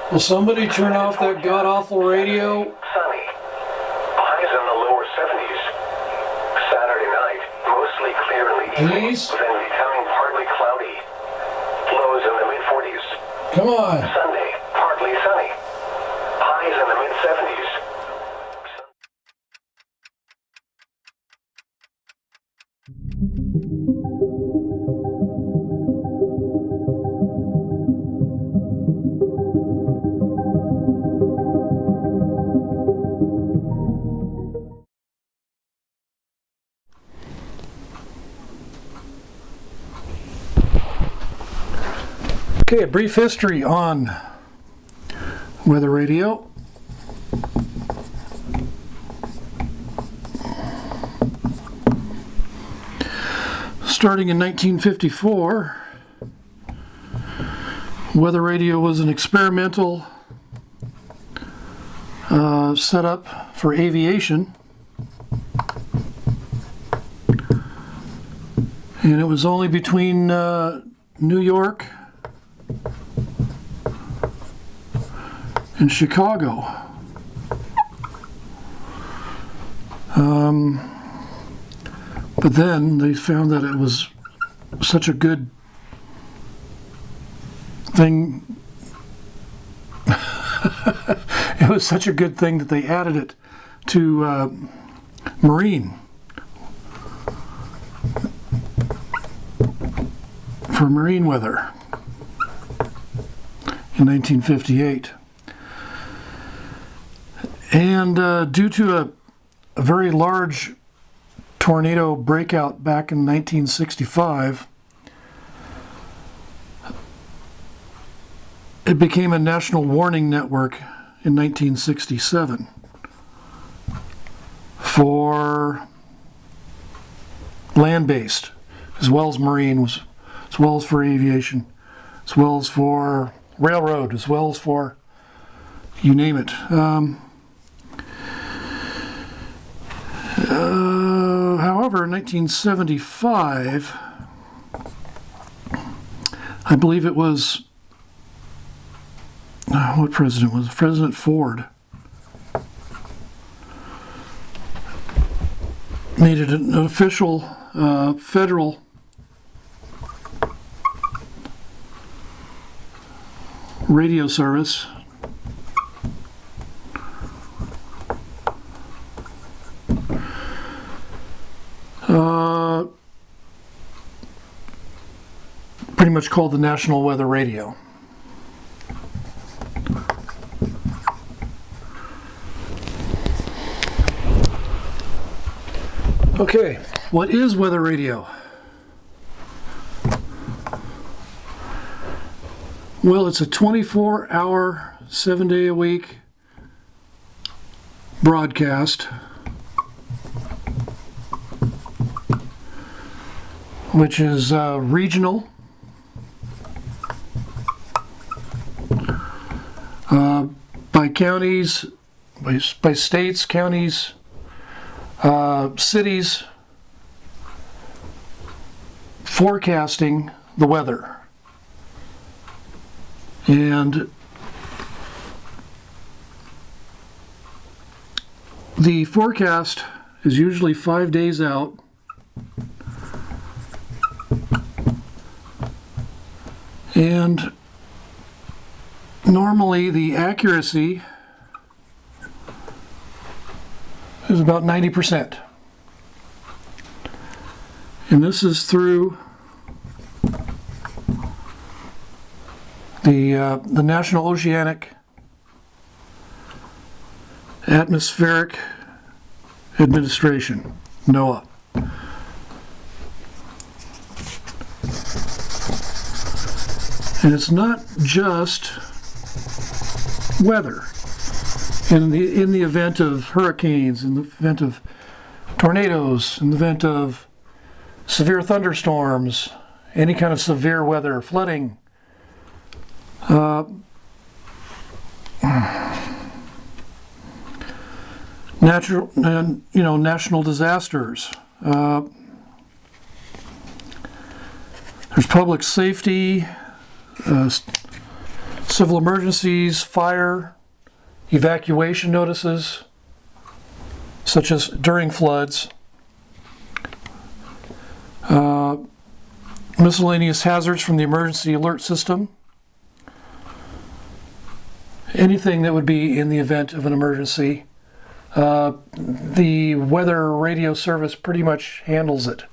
Will somebody turn off that god-awful radio? Sunny. Highs in the lower 70s. Saturday night, mostly clear in the evening, Please? then becoming partly cloudy. Lows in the mid-40s. Come on. Sunday, partly sunny. Highs in the mid-70s. Okay, a brief history on weather radio. Starting in 1954, weather radio was an experimental setup for aviation, and it was only between New York and Chicago. But then they found that it was such a good thing. It was such a good thing that they added it to marine for marine weather in 1958. And due to a very large tornado breakout back in 1965, it became a national warning network in 1967 for land-based, as well as marine, as well as for aviation, as well as for railroad, as well as for you name it. However, in 1975, I believe it was, what president was it? President Ford made it an official federal radio service. Pretty much called the National Weather Radio. Okay, what is weather radio? Well, it's a 24-hour, 7-day-a-week broadcast which is regional, by counties, by states, counties, cities, forecasting the weather. And the forecast is usually 5 days out. And normally the accuracy is about 90%. And this is through the National Oceanic Atmospheric Administration, NOAA. And it's not just weather. In the event of hurricanes, in the event of tornadoes, in the event of severe thunderstorms, any kind of severe weather, flooding, national disasters. There's public safety, civil emergencies, fire, evacuation notices, such as during floods, miscellaneous hazards from the emergency alert system, anything that would be in the event of an emergency. The weather radio service pretty much handles it.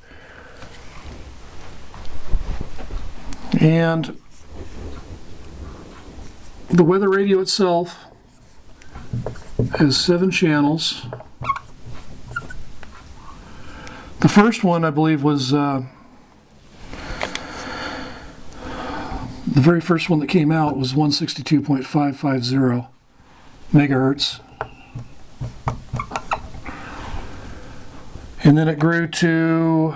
And the weather radio itself has 7 channels. The first one, I believe, was the very first one that came out was 162.550 megahertz. And then it grew to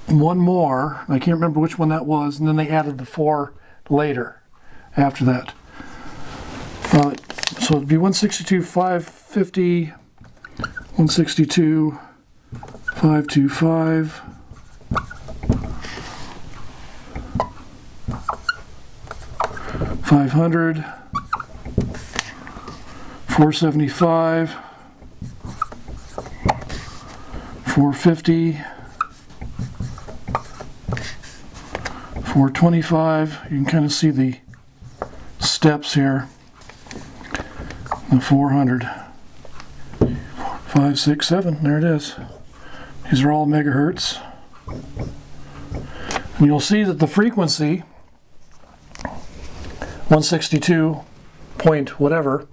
one more. I can't remember which one that was, and then they added the 4 later after that. So it'd be 162.550, 162.525, 500, 475, 450, 425. You can kind of see the steps here. The 400, 5, 6, 7. There it is. These are all megahertz. And you'll see that the frequency, 162 point whatever,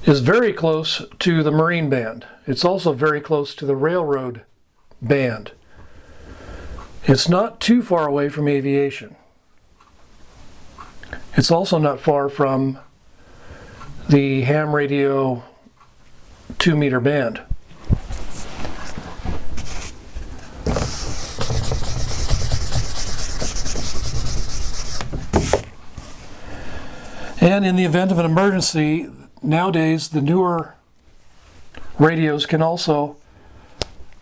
is very close to the marine band. It's also very close to the railroad band. It's not too far away from aviation. It's also not far from the ham radio 2-meter band. And in the event of an emergency, nowadays the newer radios can also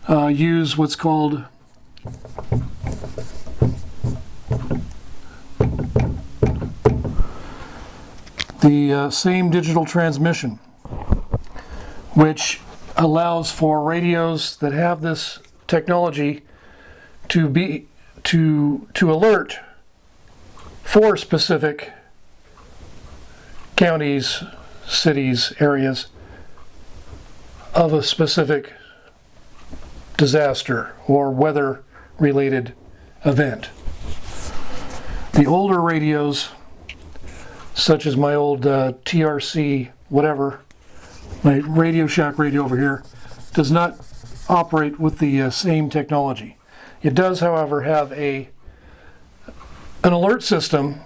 use what's called the same digital transmission, which allows for radios that have this technology to alert for specific counties, cities, areas of a specific disaster or weather-related event. The older radios, such as my old TRC whatever, my Radio Shack radio over here, does not operate with the same technology. It does, however, have an alert system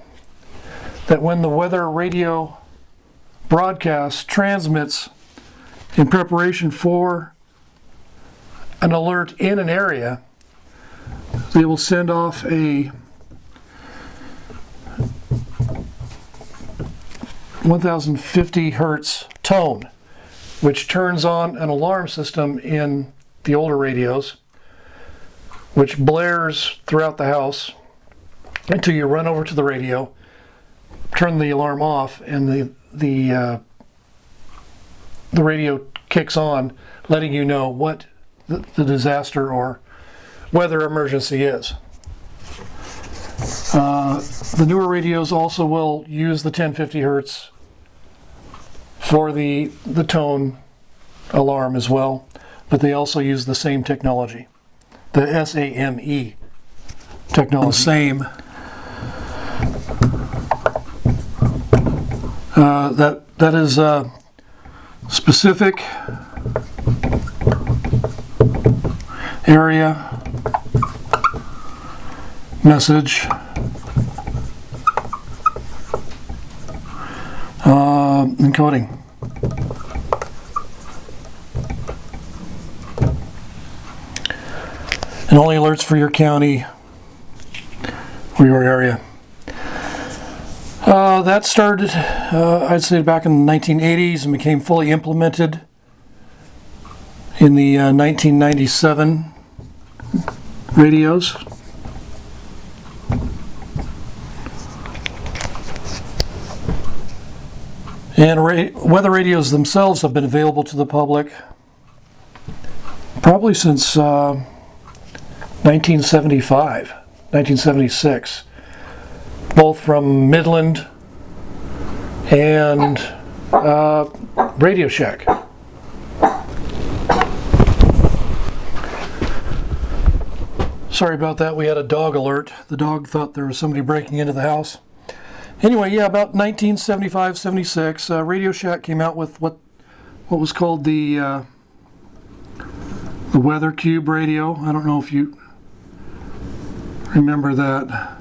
that when the weather radio broadcast transmits in preparation for an alert in an area, they will send off a 1050 hertz tone, which turns on an alarm system in the older radios, which blares throughout the house until you run over to the radio, turn the alarm off, and the radio kicks on, letting you know what the disaster or weather emergency is. The newer radios also will use the 1050 hertz for the tone alarm as well, but they also use the same technology, the SAME technology. Same. That is a specific area message encoding. And only alerts for your county or your area. That started, I'd say, back in the 1980s and became fully implemented in the 1997 radios. And weather radios themselves have been available to the public probably since 1975, 1976, both from Midland and Radio Shack. Sorry about that, we had a dog alert. The dog thought there was somebody breaking into the house. Anyway, yeah, about 1975, 76, Radio Shack came out with what was called the Weather Cube radio. I don't know if you remember that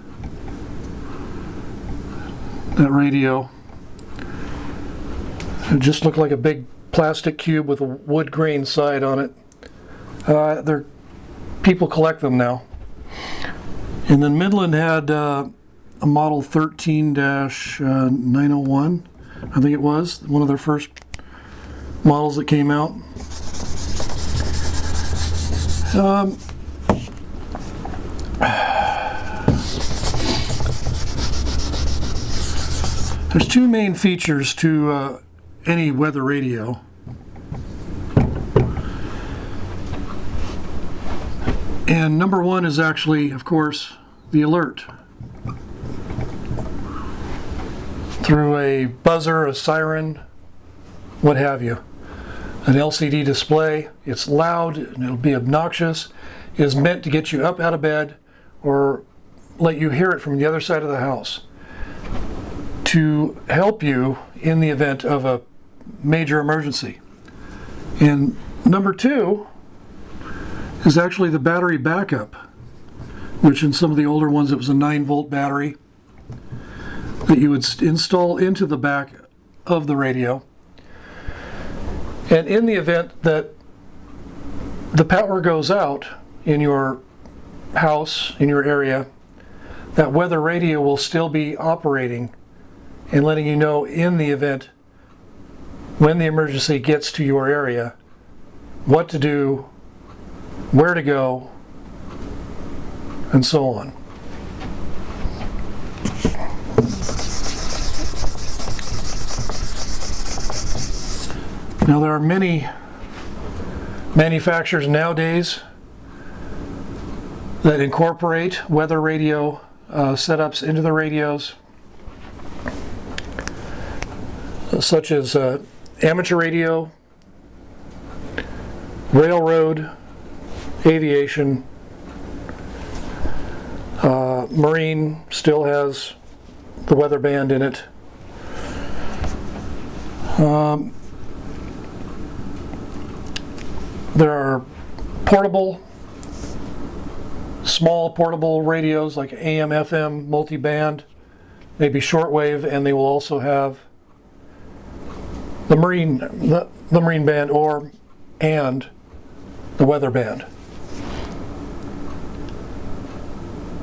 radio. It just looked like a big plastic cube with a wood grain side on it. People collect them now. And then Midland had a model 13-901, I think it was, one of their first models that came out. There's two main features to any weather radio. And number one is actually, of course, the alert. Through a buzzer, a siren, what have you. An LCD display, it's loud and it'll be obnoxious. It is meant to get you up out of bed or let you hear it from the other side of the house to help you in the event of a major emergency. And number two is actually the battery backup, which in some of the older ones it was a 9-volt battery that you would install into the back of the radio. And in the event that the power goes out in your house, in your area, that weather radio will still be operating and letting you know in the event when the emergency gets to your area, what to do, where to go, and so on. Now there are many manufacturers nowadays that incorporate weather radio setups into the radios, such as amateur radio, railroad, aviation, marine still has the weather band in it. There are portable, small portable radios like AM, FM, multi-band, maybe shortwave, and they will also have the marine band and the weather band.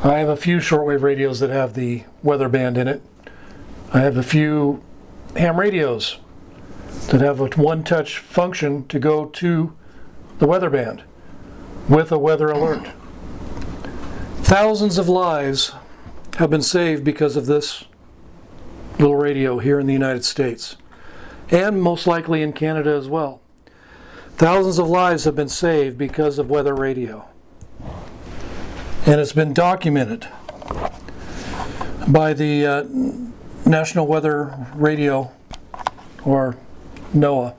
I have a few shortwave radios that have the weather band in it. I have a few ham radios that have a one-touch function to go to the weather band with a weather alert. Thousands of lives have been saved because of this little radio here in the United States, and most likely in Canada as well. Thousands of lives have been saved because of weather radio. And it's been documented by the National Weather Radio, or NOAA.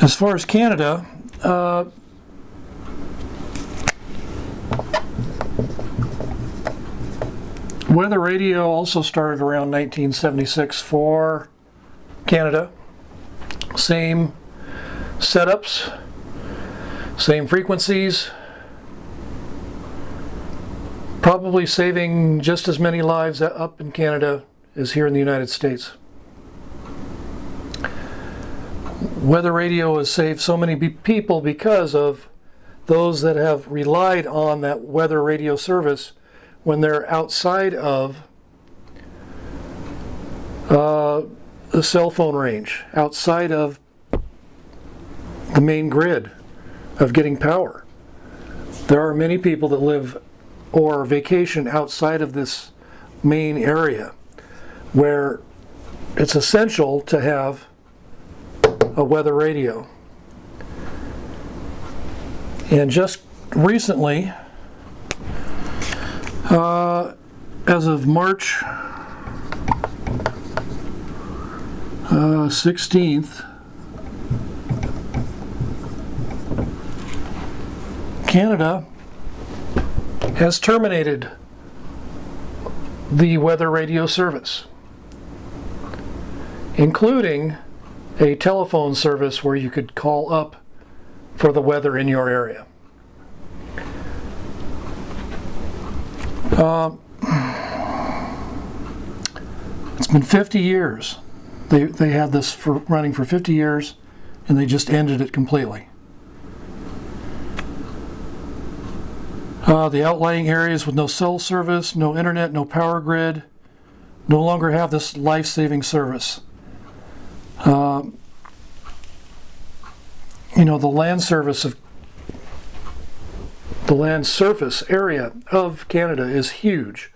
As far as Canada, weather radio also started around 1976 for Canada. Same setups, same frequencies, probably saving just as many lives up in Canada as here in the United States. Weather radio has saved so many people because of those that have relied on that weather radio service when they're outside of the cell phone range, outside of the main grid of getting power. There are many people that live or vacation outside of this main area where it's essential to have a weather radio. And just recently, as of March 16th, Canada has terminated the weather radio service, including a telephone service where you could call up for the weather in your area. It's been 50 years. They had this for running for 50 years, and they just ended it completely. The outlying areas with no cell service, no internet, no power grid, no longer have this life-saving service. The land surface area of Canada is huge,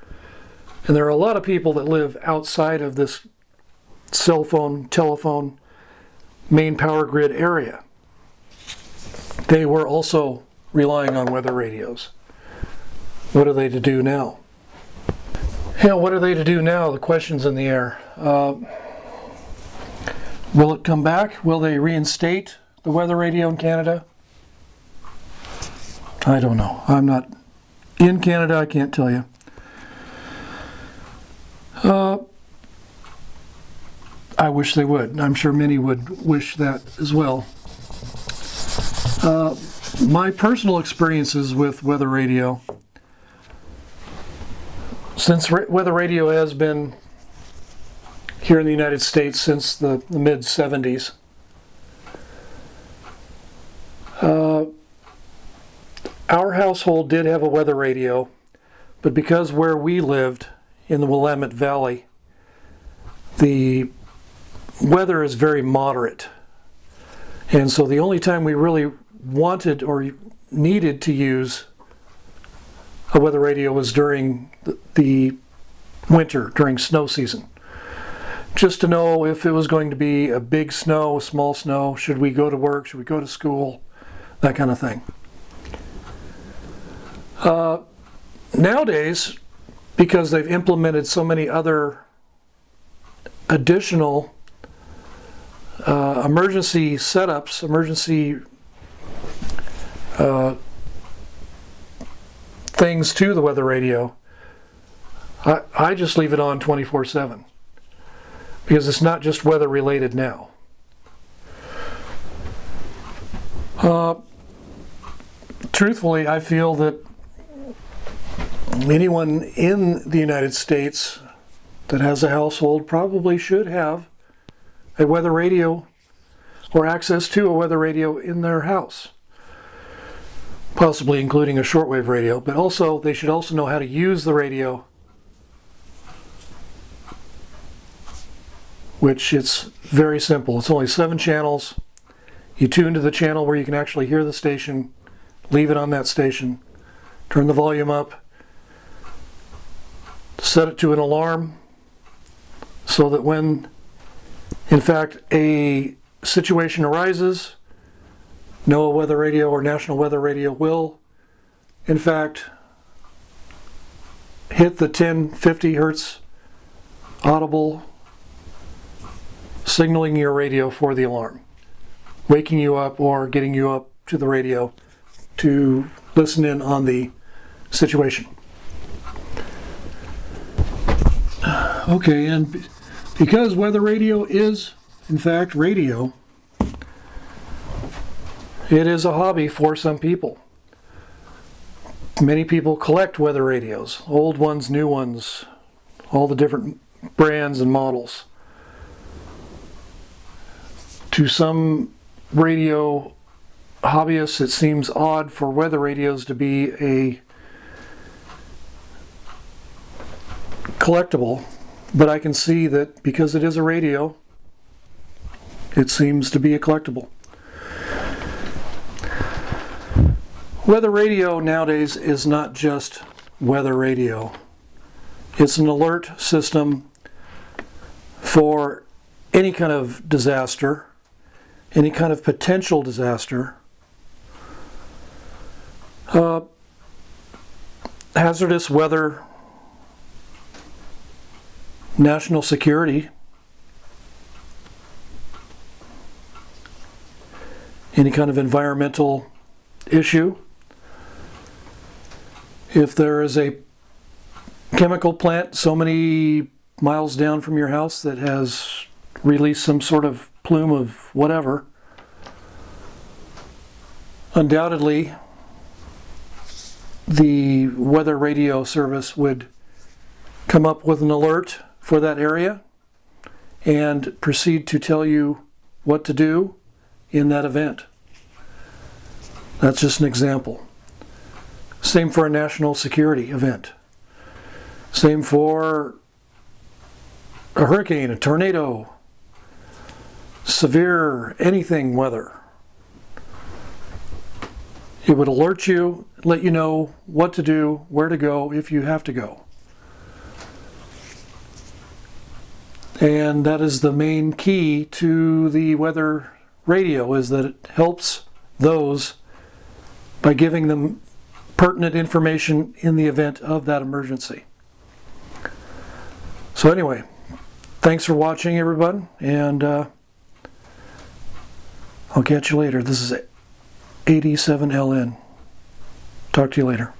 and there are a lot of people that live outside of this cell phone, telephone, main power grid area. They were also relying on weather radios. What are they to do now? What are they to do now? The question's in the air. Will it come back? Will they reinstate the weather radio in Canada? I don't know. I'm not in Canada, I can't tell you. I wish they would. I'm sure many would wish that as well. My personal experiences with weather radio, since weather radio has been here in the United States since the mid-70s, our household did have a weather radio, but because where we lived in the Willamette Valley, the weather is very moderate. And so the only time we really wanted or needed to use a weather radio was during the winter, during snow season. Just to know if it was going to be a big snow, a small snow, should we go to work, should we go to school, that kind of thing. Nowadays, because they've implemented so many other additional emergency setups, emergency things to the weather radio, I just leave it on 24/7 because it's not just weather related now. Truthfully, I feel that anyone in the United States that has a household probably should have a weather radio or access to a weather radio in their house, possibly including a shortwave radio, but also they should also know how to use the radio, which it's very simple. It's only 7 channels. You tune to the channel where you can actually hear the station, leave it on that station, turn the volume up, set it to an alarm so that when in fact a situation arises, NOAA Weather Radio or National Weather Radio will in fact hit the 1050 hertz audible signaling your radio for the alarm, waking you up or getting you up to the radio to listen in on the situation. Okay, and because weather radio is, in fact, radio, it is a hobby for some people. Many people collect weather radios, old ones, new ones, all the different brands and models. To some radio hobbyists, it seems odd for weather radios to be a collectible, but I can see that because it is a radio, it seems to be a collectible. Weather radio nowadays is not just weather radio. It's an alert system for any kind of disaster, any kind of potential disaster, hazardous weather, national security, any kind of environmental issue. If there is a chemical plant so many miles down from your house that has released some sort of plume of whatever, undoubtedly the weather radio service would come up with an alert for that area and proceed to tell you what to do in that event. That's just an example. Same for a national security event. Same for a hurricane, a tornado, severe anything weather. It would alert you, let you know what to do, where to go if you have to go. And that is the main key to the weather radio, is that it helps those by giving them pertinent information in the event of that emergency. So anyway, thanks for watching, everyone, and I'll catch you later. This is AD7LN. Talk to you later.